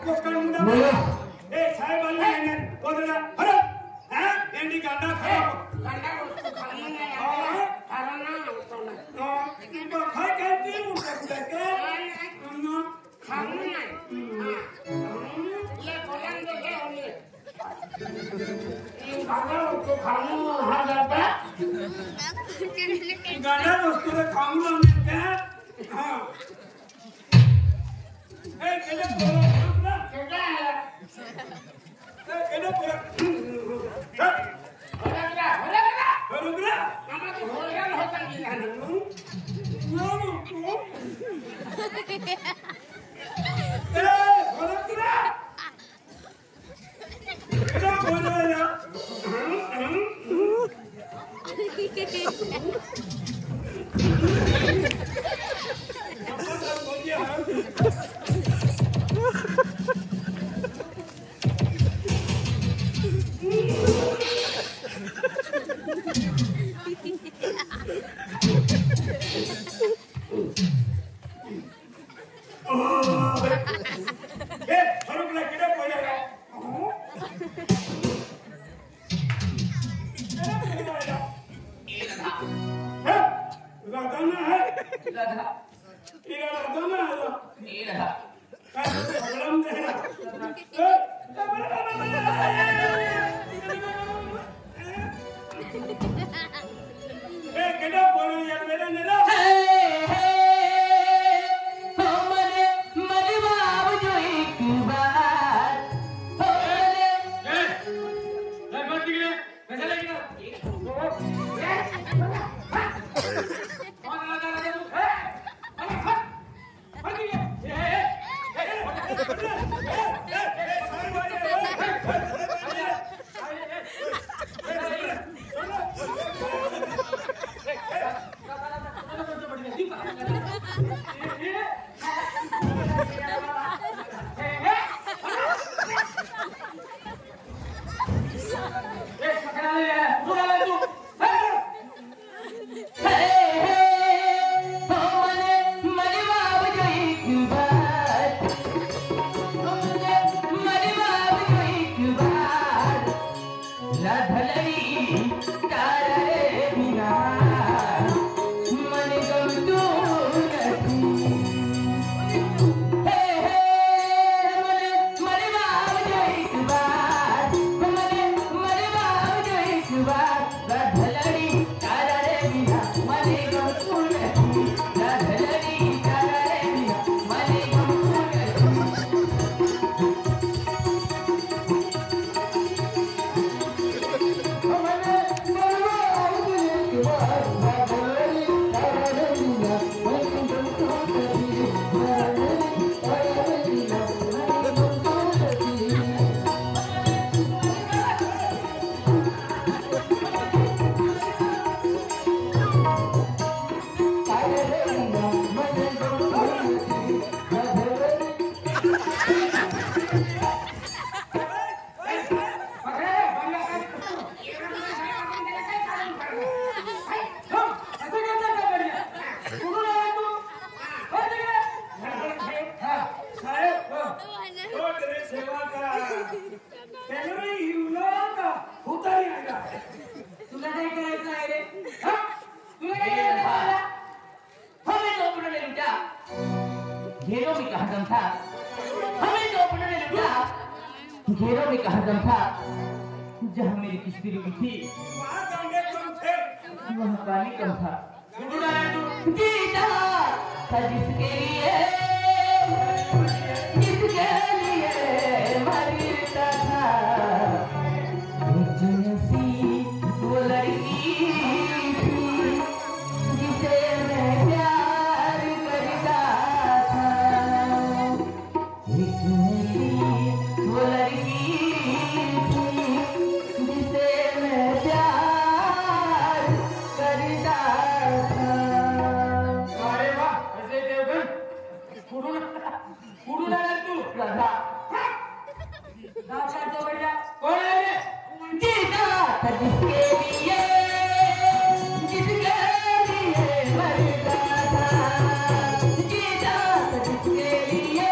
बोलो ए साहेब आले ने बोलला अरे हां एंडी गांडा खा गांडा उसको खाना नहीं खाना ना तो ना तो खाई खाती उठा उठा के खाना नहीं ये बोलन दे के होने इन गांडा उसको खाना हर जाता गांडा उसको खाऊंगा मैं क्या हां ए केले बोलो ना क्या है ए केले बोलो होगा हमारे होगा होता नहीं है घेरों में कहा दम था हमें जो अपने ने लुटा घेरों में कहा दम था जहाँ मेरी किश्ती रुकी थी वहाँ गांडे कम थे वहाँ पानी कम था जीता था जिसके लिए मरता था जैसी वो लड़की थी जिसे मैं प्यार करता था वो लड़की थी जिसे मैं प्यार करता था। अरे वाह ऐसे देवगन कुडूला तू राधा दाचा तो बेटा कौन है ये जीता था जिसके लिए मरता था जीता था जिसके लिए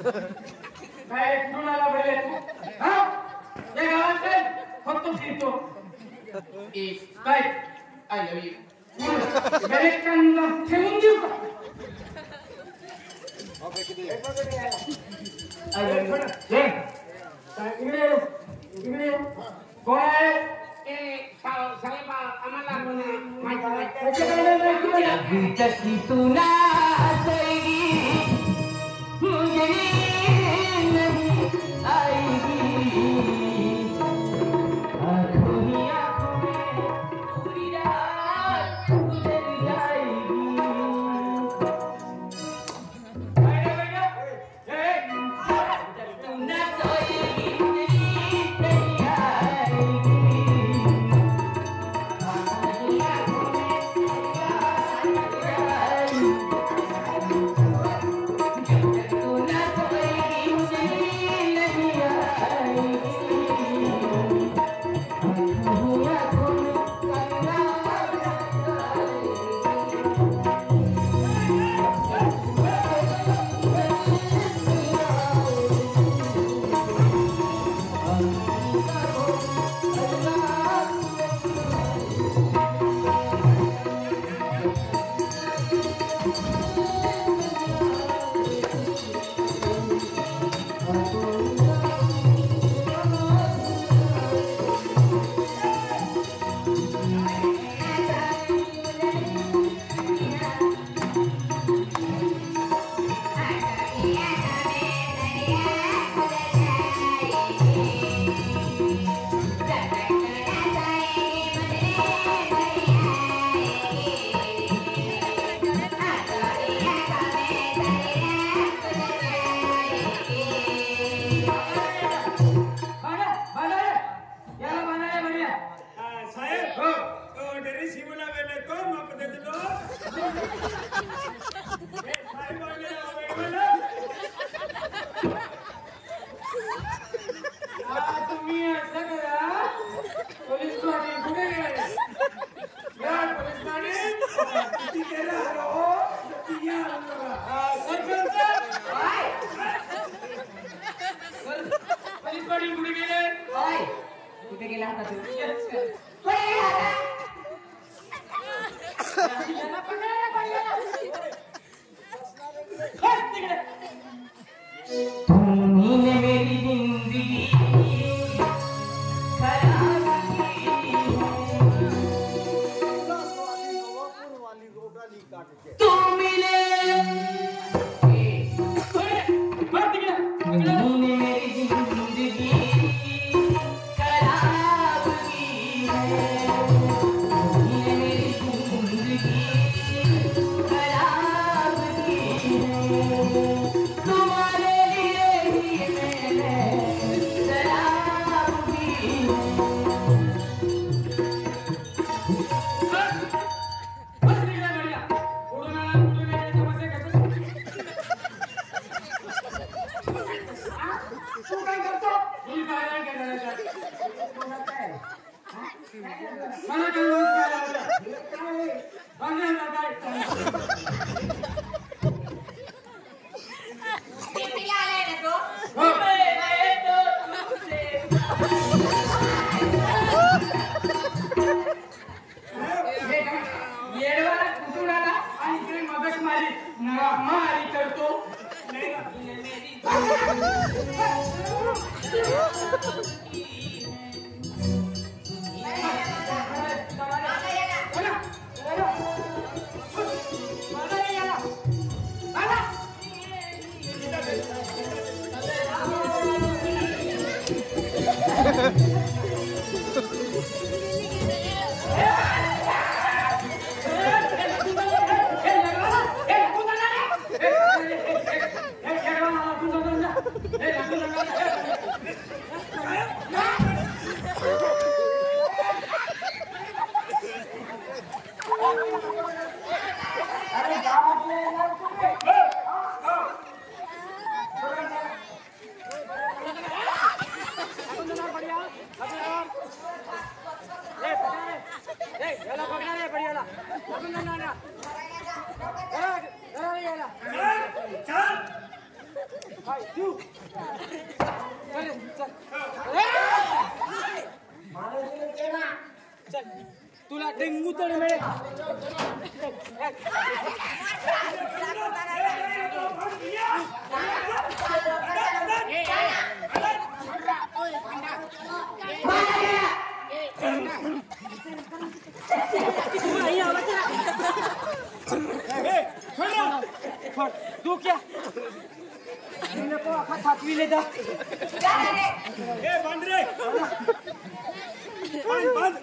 काय कुठून आला पहिले हा या गावात काय फक्त फिरतो काय आय लव्ह यू गणेशांना ठेवून देऊ का आय लव्ह यू इकडे इकडे कोण आहे अभी तक तू ना सोएगी मुझे नींद नहीं आएगी आँखों ही आँखों में पूरी रात गुजर जाएगी तू ना सोएगी मुझे नींद नहीं आएगी कुठे गेला होता तू? तुम्ही मेरी जिंदगी खराब की तू मिले तुमने मेरी जिंदगी खराब की है तुमने मेरी जिंदगी खराब की है तुम्हारे लिए ही मैंने शराब पी येडवाला कुठून आला आणि इकडे मगच मारी करतो अरे गावातले येणार कुठे? तुला डेंगू तरी मिळेल. तू क्या को आखा छातवी लेता बंद रे बंद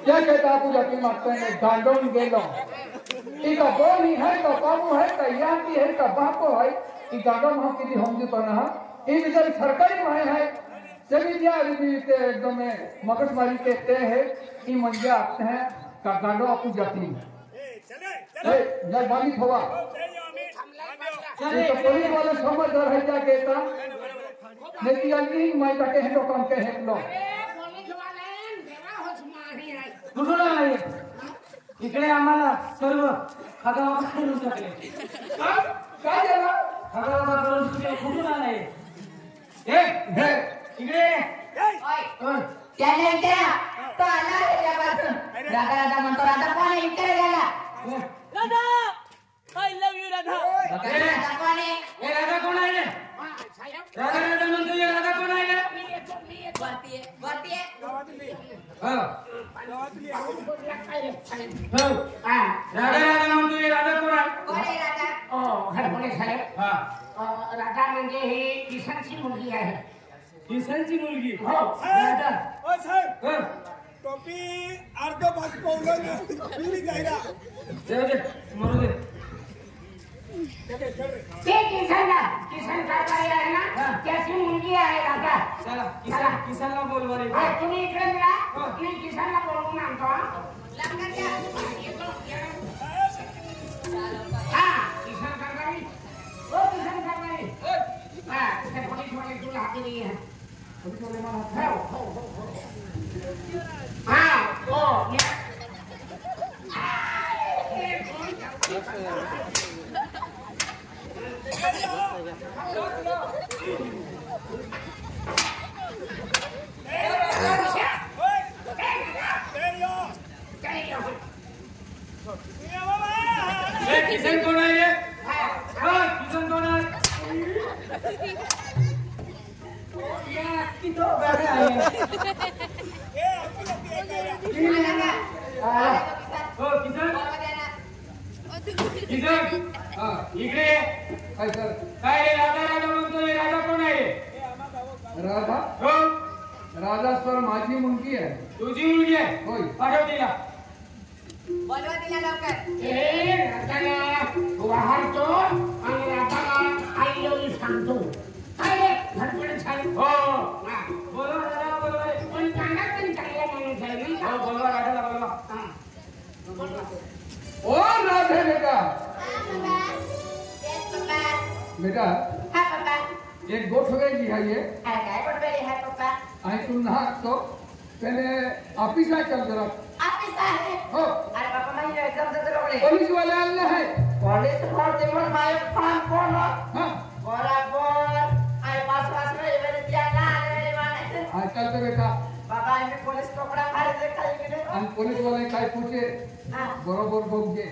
क्या कहता तू जाती मारते हैं गांडों गेलो इका बोली है तो कामू है तो याती है तो बापो है ई गांडों हम की होंगी तो ना ई विचार सरकारी माय है सभी दिया रिबीते एकदम मगजमारी कहते हैं ई मंजे आते हैं का गांडों आपू जाती चले जब बालिक हुआ तो पुलिस वाले समझदार है क्या कहता नहीं अली मैं जाके है तो काम के है लो कुठून आलाय इकडे आम्हाला सर्व खगावा करून टाकले. काय झालं खगावा करून टाकले. कुठून आलाय हे इकडे त्याने विचारा तो आला त्यापासून राधा राधा म्हणतो राधा कोण आहे विचारा त्याला Radha I love you Radha. Radha कोण आहे हे राधा कोण आहे? राधा राधा म्हणतो ये राधा कोण आहे? वरती वरती हो राधा राधा म्हणतो ये राधा कोण आहे? कोण आहे राधा हरभरे साहेब हा राधा म्हणजे ही किसनची मुलगी आहे. किसनची मुलगी. हो राधा. ओ साहेब हो टोपी अर्ध भाग पावलं पिली जायला जाऊ दे मरू दे. ते किसन कारभारी आहे ना त्याची मुलगी आहे राधा. चला किसनला बोल बरे. हा, तुम्ही इकडे या मी किसनला बोलवून आणतो. लग्न द्या हा किसन कारभारी ओ किसन कारभारी हा ते पोलीस वाले तुला हाती आहे. हो हा ओ या किसन कोण आहे? किसन कोण आहे? किती बरे आहे. हो किसन किसन इकडे काय सर काय रे राधा राधा म्हणतोय राधा कोण आहे? राधा हो राधा सर माझी मुलगी आहे तुझी मुलगी आहे. होय पाठव तिला. बोलवा तिला लवकर ए राधाला वाहतो आणि राधाला आई येऊन सांगतो. काय रे हरभरे साहेब. हो हा. बोलवा राधाला बोलवा रे. पण चांगला पण चांगला माणूस आहे नाही का? हो बोलवा राधाला बोलवा. हा. बोलवा. ओ राधे बेटा बेटा हा पप्पा एक गोठ वेगळी आहे ये काय बडबडी आहे पप्पा आणि तू नहा तो पहले ऑफिसला चल जरा ऑफिस आहे हो अरे बाबा माझी एक्झाम देते रोकडे पुलिस वाले आणलं आहे कॉलेज पढ़ते मग माझे फार्म कोण हा बराबर आई पास रे मेरे दिया ना रे माने आज चलते बेटा बाबा मी पोलीस पकडा मारे दे काही गेले आणि पोलीस वाले काय पूछे हां बरोबर बघगे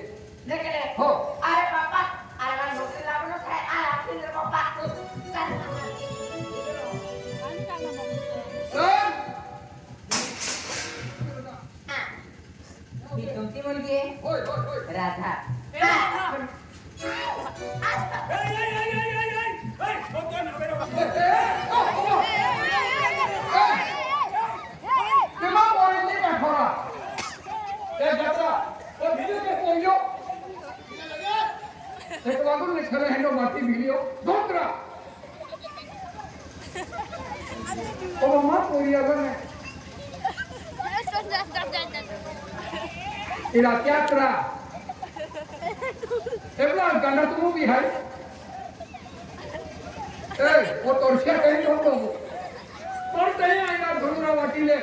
लेकडे हो अरे बाबा अरे मला नोकरी लागलो काय आ आपले बाबा सर ही तुमची मुलगी आहे होय होय होय राधा तेव्हा बोलले का थोडा ते गटा तो व्हिडिओ के पोयो ते लागून ने खरे हँडो माती व्हिडिओ दोतरा ओ मम्मा पोरिया बोलने इला क्या करा एवला गंडा तू भी है ए वो तोरशिया कहीं तो तोर कहीं आएगा धनुरा वाटीले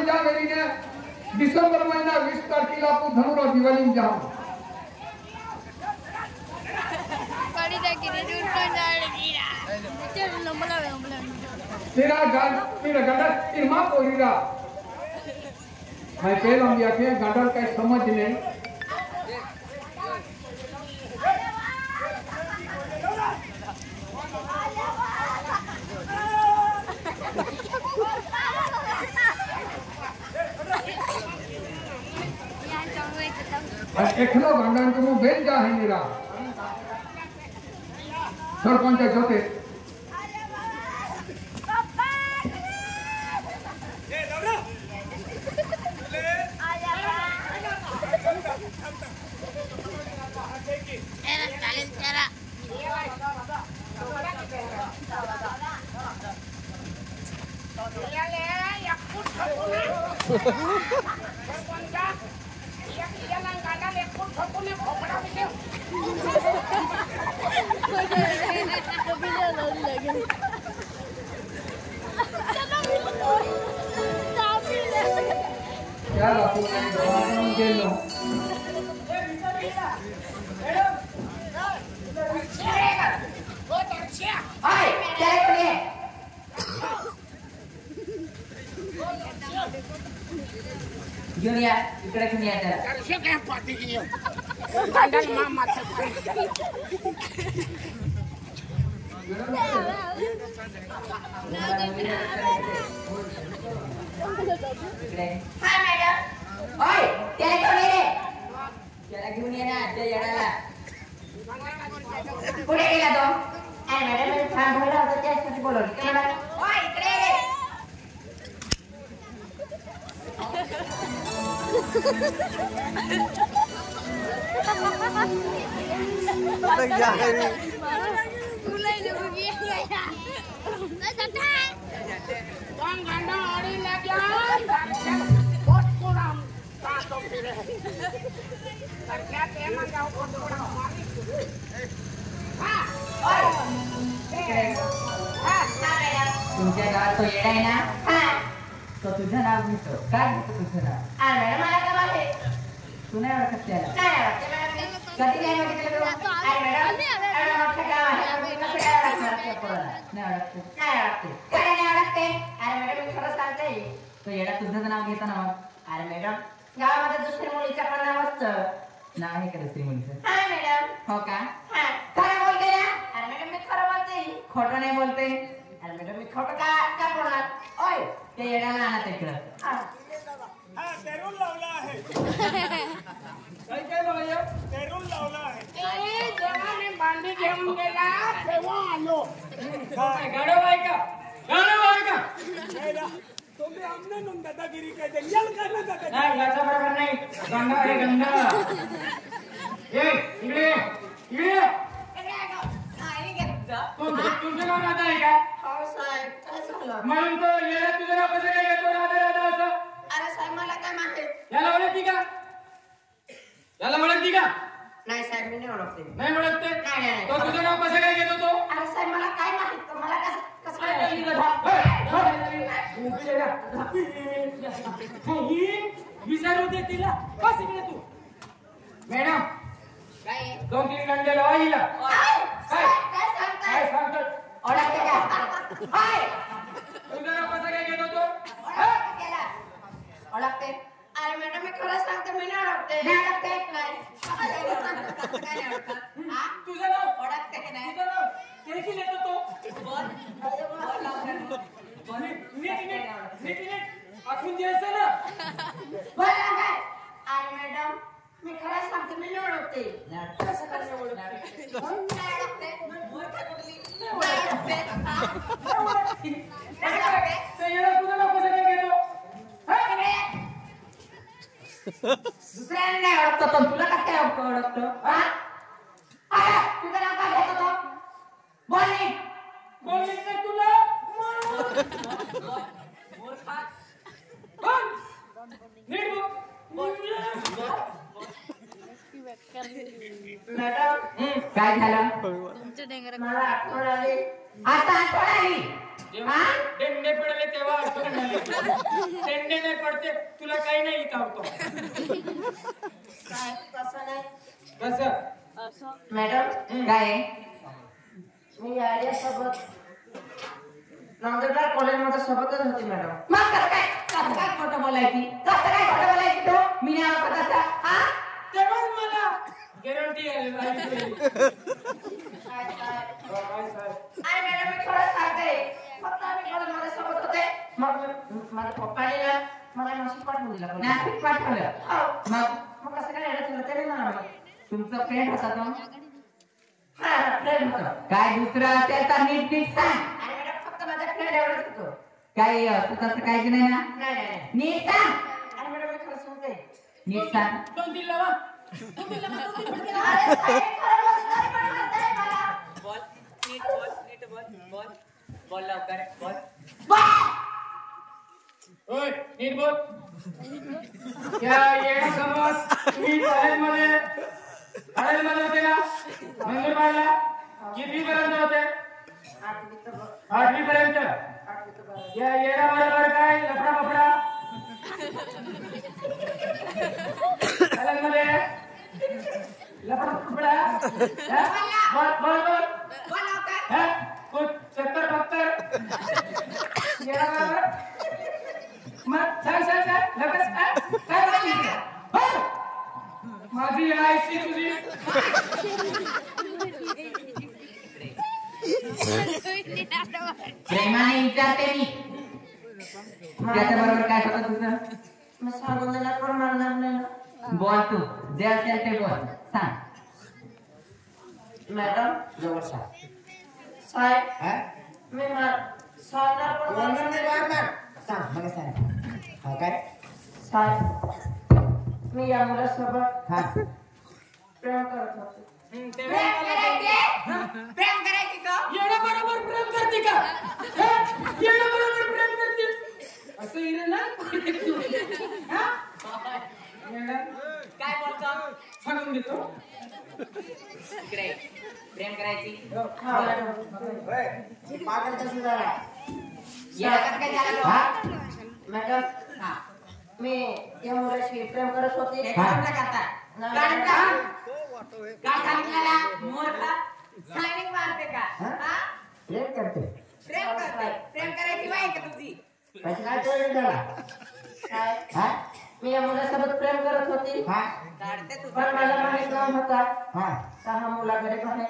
जा मेरी ने डिसेंबर महीना 20 तारखेला तू धनुरा दिवाळी में जाओ तेरा गंडा इरमा कोईरा मैं कह रहा हूँ या कि गंडा का समझ नहीं एखनो गंडा को बेच जा है मेरा सरपंच जोते क्या लापू गेलो हाय क्या है Junior, इकडे कुणी आहे त्याला? करशे काय पाठी घेऊ गांडल मामा हाय मॅडम ओय त्याला कोण आहे रे त्याला घेऊन ये ना त्या येडाला कुठे गेला तो अरे मॅडम मी थांबवला होता त्यासाठी बोलवलं ते म्हणाले ओय इकडे रे Con ganda ori lagi bos kurang tato pire kerja emang jauh bos kurang mari ha oi ha तुमच्या गावात तो येडा आहे ना हा तो तुझं नाव घेतो काय घेतो तुझं नाव अरे मॅडम मला काय माहिती तू नाही ओळखत त्याला नाही ओळखते मॅडम कधी नाही बघितलं तू अरे मॅडम मोठं गाव आहे कसं काय ओळखणार त्या पोराला नाही ओळखते नाही ओळखते काय नाही ओळखते अरे मॅडम मी खरं सांगते तो येडा तुझं नाव घेतो ना मग अरे मॅडम गावामध्ये दुसऱ्या मुलीचं पण नाव असतं नाव आहे का दुसरी मुलीचं हा मॅडम हो का हा खरं बोलते ना अरे मॅडम मी खरं बोलते खोटं नाही बोलते अरे मॅडम मी खोटं का बोलणार ओय ते येड्याला आणा तिकडं हा तेरून लावला आहे काय बघा तेरून लावला आहे ए जेव्हा मी बांधी घेऊन गेला तेव्हा आलो गाडव आहे का मेरा तुम्ही आमने नुन दादागिरी काय ते यल करना दादा नाही याचा प्रकार नाही गंगा आहे गंगा ए इकडे तुमचं नाव राधा आहे का हो साहेब काय झालं म्हणून तो येडा तुझं नाव कसं काय घेतो राधा असं अरे साहेब मला काय माहिती याला ओळखती का नाही साहेब मी नाही ओळखते नाही ओळखते नाही. तो तुझं नाव कसं काय घेतो तो अरे साहेब मला काय माहित मला कसं काय विचारू दे तिला बस इकडे तू मॅडम काय 2-3 घंटे लावा हिला काय सांगताय काय सांगतो ओळखते का हाय तुझं नाव कसं काय घेतो तो ओळखते अरे मॅडम मी खरं सांगते मी नाही ओळखते नाही तुझं नाव ओळखते की नाही तुझं नाव देखील येतो तो नीट आखून द्यायचं ना बोला काय अरे मॅडम मी खरं सांगते मी नाही ओळखते कसं कसं ओळखते नाही ओळखते तुझं नाव कसं काय घेतो दुसऱ्याने नाही ओळखतो तो तुला कसं काय ओळखतो तुझं नाव काय घेतो तो बोल बोलली नाही तुला बोल नीट बोल मॅडम काय झालं मला आठवण आली आता आठवण आली डेंडे पडले तेव्हा आठवण आली डेंडे नाही पडते तुला काही नाही इथं होतो तसं नाही कसं मॅडम काय मी याच्यासोबत नंदुरबार कॉलेजमध्ये सोबतच होती मॅडम मग कसं काय खोटं बोलायची तू मी नाही वापरत असं हा तेव्हाच मला गॅरंटी आहे मॅडम मी खरं सांगते फक्त आम्ही कॉलेजमध्ये सोबत होते मग माझ्या पप्पाने ना मला नाशिक पाठवून दिलं नाशिक पाठवलं मग कसं काय येणं ते नाही तुमचं फ्रेंड होता तो हा फ्रेंड होता काय दुसरं असेल तर नीट सांग फक्त माझ्या फ्रेंड एवढंच होतो काही तसं काही नाही ना नाही नीट सांग आणि मॅडम मी खरं सांगते नीट सांग दोन तीन लावा बोल लवकर बोल ओय नीट बोल या येण्यासमोर तुम्ही कॉलेजमध्ये होते ना नंदुरबारला किती पर्यंत होते 8वी पर्यंत या येण्या बरोबर काय लफडा बफडा कॉलेजमध्ये लफडा बफडा बोल कुछ चक्कर पक्कर येण्या बरोबर मग सांग लगेच काय माहिती माझी आईची तुझी प्रेमाने विचारते मी त्याच्या बरोबर काय होतं तुझं मग सांगून देणार पण मारणार नाही बोल तू जे असेल ते बोल सांग मॅडम जवळ साहेब मी सांगणार पण सांग मला सांग काय साहेब मी या मुलासोबत प्रेम करत होते प्रेम करायची का येण्या बरोबर प्रेम करते का येण्या बरोबर प्रेम करते असं हिरे ना काय बोलतो सांगून देतो प्रेम करायची पागल कसं झाला काय झालं मॅडम मी या मुलाशी प्रेम करत होते काय सांगितलं मूर्खा सायनिंग मारते का प्रेम करते प्रेम करायची बाई का तुझी पैसे काय कळलं त्याला मी या मुलासोबत प्रेम करत होती पण मला माहित नव्हता हा मुला गरीब आहे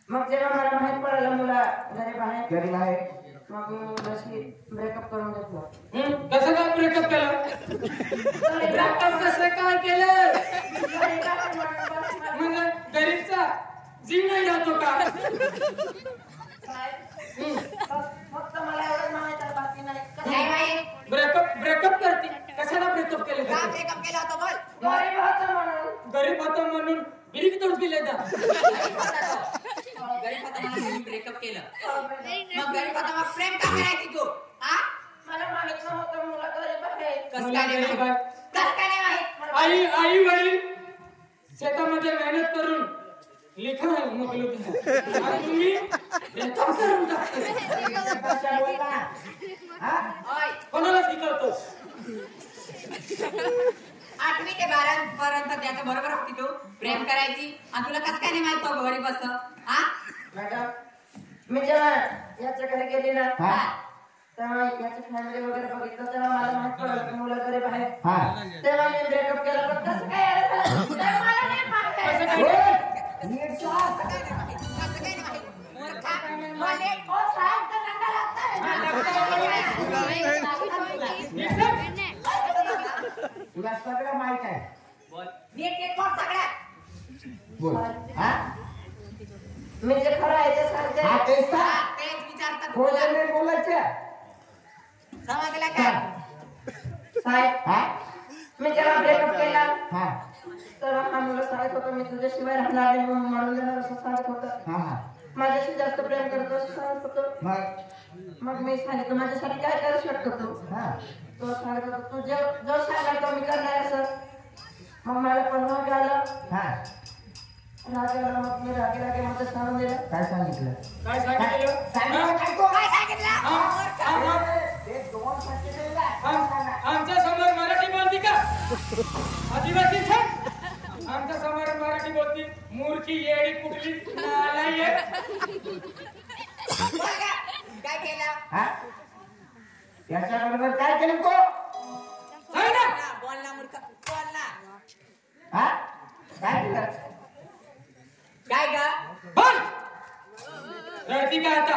मग जेव्हा मला माहित पडलं मुला गरीब आहे मग मी मुलाशी ब्रेकअप करून घेतलं कसं काय ब्रेकअप केलं ब्रेकअप कसं काय केलं म्हणजे गरीबचा जीव नाही जातो का फक्त मला एवढं माहित आहे बाकी नाही ब्रेकअप करते कशाला ब्रेकअप केलं ब्रेकअप केला होता बोल गरीब होता म्हणून गरीब होता म्हणून बिरीक तोच गेले गरीब होता म्हणून ब्रेकअप केलं मग गरीब होता मग प्रेम का करायची तू मला माहित नव्हतं मुला गरीब आहे कसं काय नाही माहित आई वडील शेतामध्ये मेहनत करून लिखा मोकल तुम्ही करून कोणाला शिकवतो 8वी ते 12 पर्यंत त्याच्या बरोबर होती तू प्रेम करायची आणि तुला कसं काय नाही माहित तो गरीब असं मॅडम मी जेव्हा याच्या घरी गेली ना तेव्हा याची फॅमिली वगैरे बघितलं तेव्हा मला माहित पडलं की मुलं गरीब आहे तेव्हा मी ब्रेकअप केलं पण कसं काय मला नाही माहित तुला सगळं माहित आहे बोल मी जे खरं आहे ते सांगते तेच विचारतात बोलायचं समजलं का साहेब मी जेव्हा ब्रेकअप केला तर हा मुलं सांगत होता मी तुझ्याशिवाय राहणार नाही म्हणून देणार असं सांगत होतं माझ्याशी जास्त प्रेम करतो असं सांगत होतं मग मी सांगितलं माझ्यासाठी काय करू शकतो तू? तो सांगत होता तू जो सांगा तो मी करणार असं. मग मला पण राग आला. मग मी रागे मध्ये सांगून दिलं. काय सांगितलं? काय सांगितलं? आमच्या समोर मराठी बोलती का? आदिवासी आमच्या समोर मराठी बोलती. मूर्खी येडी कुठली नालायक. काय केलं? त्याच्याबरोबर काय केलं तो? सांग ना. बोल ना मूर्ख, बोल ना. काय केलं? काय का? बोल. रडती का आता?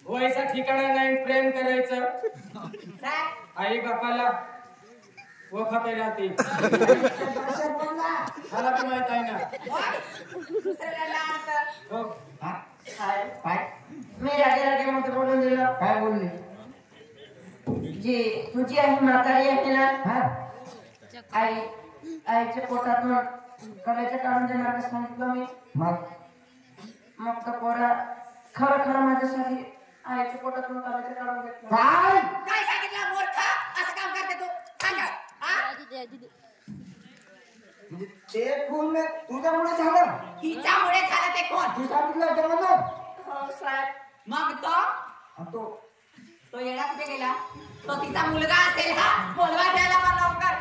वयचा ठिकाणा नाही प्रेम करायचं. आई बापाला वखा राहते. मला पण माहित आहे ना. हो. मी रागे मध्ये बोलून दिलं. काय बोलली? जी तुझी आई म्हातारी आहे ना, आईच्या पोटातून कलेच्या काढून देणार सांगितलं मी. मग तर पोरा खरं माझ्यासाठी आईच्या पोटातून कलेच्या काढून घेतलं. काय सांगितलं मूर्ख? असं काम करते तू? ते खून तुझ्यामुळे झालं. तिच्यामुळे झालं ते कोण? तू सांगितलं होतं मला. हो साहेब. मग तो येडा कुठे गेला? तो तिचा मुलगा असेल. हा बोलवा द्यायला मला लवकर.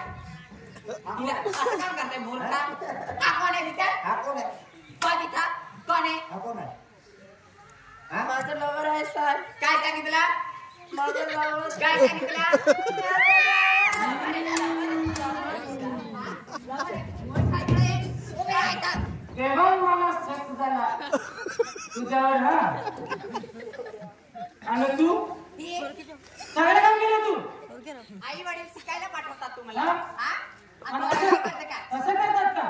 असं काम करते मूर्ख. हा कोण आहे तिथे? हा कोण आहे? कोण आहे? हा कोण आहे? माझं लवर आहे साहेब. काय सांगितलं? माझं लवर. काय सांगितलं? तेव्हा मला शक झाला तुझ्यावर. हा आणि तू सगळं काम केलं तू. आई वडील शिकायला पाठवतात तुम्हाला. असं करतात का?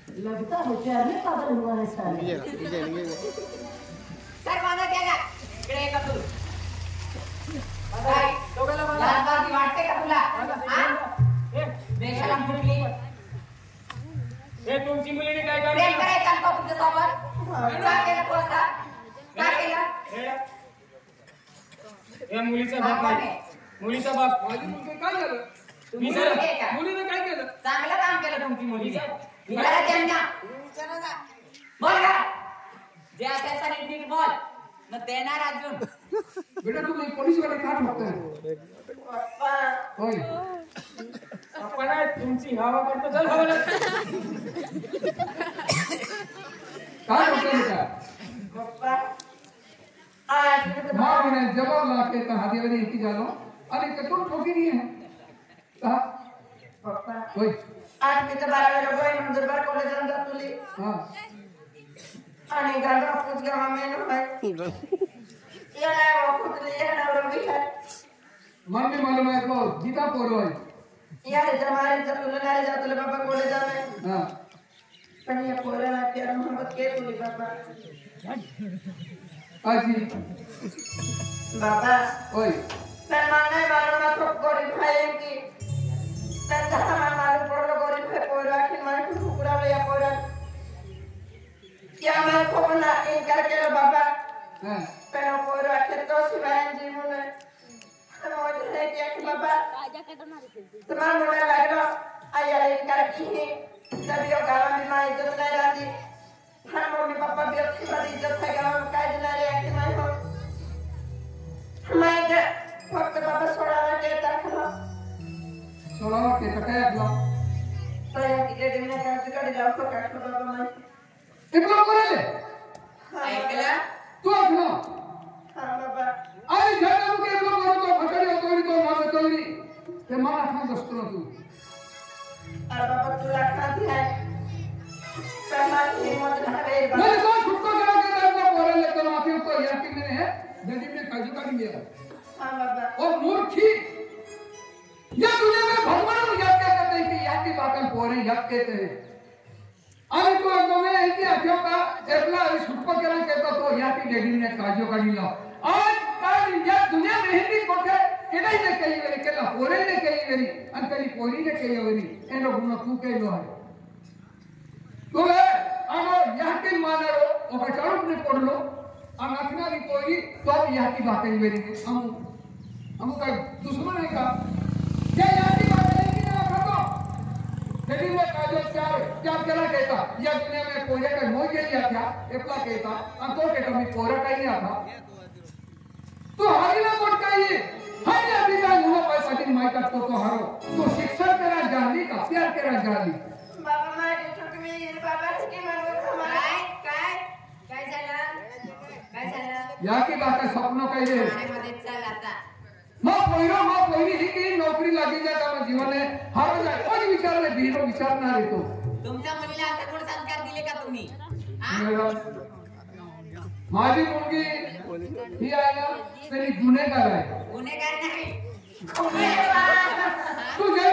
लगता हुशारी पागल हुआ है साले. सर्वांना द्या इकडे का तू? लालबाजी वाटते का तुला? देशाला फुटली. हे तुमची मुलीने काय प्रेम केलं? करायचं का तुझ्यासोबत? काय केलं पोस्ता? काय केलं? या मुलीचा बाप आहे. मुलीचा बाप. माझी मुलगी काय झालं? मी जरा मुलीने काय केलं? चांगलं काम केलं तुमची मुलगी. बोल का? जे असेल तर नीट बोल. मग देणार अजून. बेटा तुम्ही पोलीसवाले का ठोकताय? होय. आपण तुमची हवा करतो. चल हवा. काय होतं बेटा? माँ मैंने जवाब ला के कहा दिया वाली इतनी जानो अरे कतुर ठोकी नहीं है कहा वही आज मी तर 12 वेळा गोई नंदुरबार कॉलेज अंदर तुली. हाँ आणि गांडा पूछ गावा में नो भाई ये ना वो खुद लिए ना रवि है. मन में मालूम है को गीता पोरो है. यार जमारे जब तुलना रे जातले बाबा कॉलेज में. हाँ पण ये पोराला प्यार मोहब्बत के तुली बाबा. आजी बाबा ओय पण माने मालूम तो गरीब है की पण जहां मालूम पड़लो गरीब है पोरा की माने कुकुरा ले या पोरा क्या मैं को ना इनकार केलो बाबा. हाँ पण पोरा के तो सिवाय जीवन है मोजे के कि बाबा तुम्हारा मोड़ा लागलो आया इनकार की तभी गांव में मां इज्जत नहीं रहती. हाँ मम्मी पापा भी अच्छी बात इज्जत है गांव में काय जना रे कि मैं हो मैं फक्त बाबा सोडावा के टाकलो. सोळावा के काय आपला तो या तिकडे दिने काय तिकडे लावतो काढतो बाबा मैं. इतना करे ऐकला? तू आपला हाँ बाबा. अरे झाला मुके इतना करो तो फटड़ी तोड़ी तो मार तोड़ी ते मारा खान दस्तो तू. अरे बाबा तुला खाती है पण माझी हिम्मत नाही रे मैंने बाबा. तो छुट्टा करा के अपना बोले ले तो आखिर तो यकीन नहीं है जल्दी में काजू काट लिया. हाँ बाबा. और मूर्खी या दुनिया में भगवान याद क्या करते हैं कि याद की बातें पोरे याद कहते हैं. अरे तो तुम्हें है कि अच्छा का एकला छुट्टा करा कहता तो याद की जल्दी में काजू काट लिया. आज काल या दुनिया में हिंदी कोठे केलाई ने कही वेरी केला पोरे ने कही वेरी अंकली पोरी ने कही वेरी एनो गुण तू कहलो है. तुम्हें आमो याद के मानरो और चारों ने पढ़ लो अनाखना की कोई तो यहाँ की बातें मेरी हम का दुश्मन है का ये यहाँ की बातें है कि ना खतो यदि वो का जो प्यार केला कहता या दुनिया में कोई का मोह ये लिया था इतना कहता अंतो के कमी कोरा का ही आता तो हारी ना कोट का ये हाय ना भी का हुआ पैसा दिन माई का तो हारो तो शिक्षा तेरा जाली का प्यार तेरा जाली बाबा माझे छोटे मी बाबा की म्हणून काय झालं या की बात स्वप्न काही रे मध्ये चल आता मग पहिली ही की नोकरी लागी जाय का जीवन है हारो जाय कोणी विचारले भीरो विचारणार आहे तो तुमच्या मुलीला असे कोण संस्कार दिले का तुम्ही माझी मुलगी ही आहे ना तरी गुन्हेगार आहे गुन्हेगार नाही तू जे